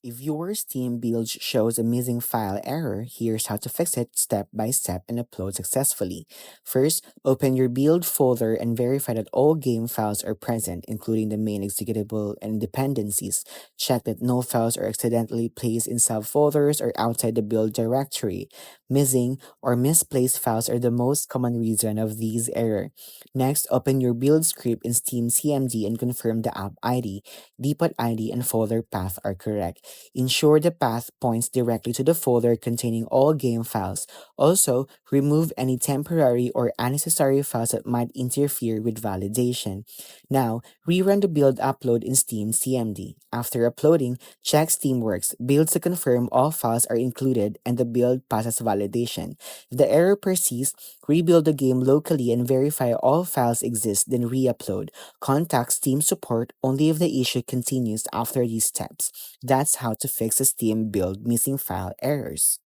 If your Steam build shows a missing file error, here's how to fix it step by step and upload successfully. First, open your build folder and verify that all game files are present, including the main executable and dependencies. Check that no files are accidentally placed in subfolders or outside the build directory. Missing or misplaced files are the most common reason of these errors. Next, open your build script in Steam CMD and confirm the app ID, depot ID, and folder path are correct. Ensure the path points directly to the folder containing all game files. Also, remove any temporary or unnecessary files that might interfere with validation. Now, rerun the build upload in Steam CMD. After uploading, check Steamworks builds to confirm all files are included and the build passes validation. If the error persists, rebuild the game locally and verify all files exist, then re-upload. Contact Steam support only if the issue continues after these steps. That's how to fix a Steam build missing file errors.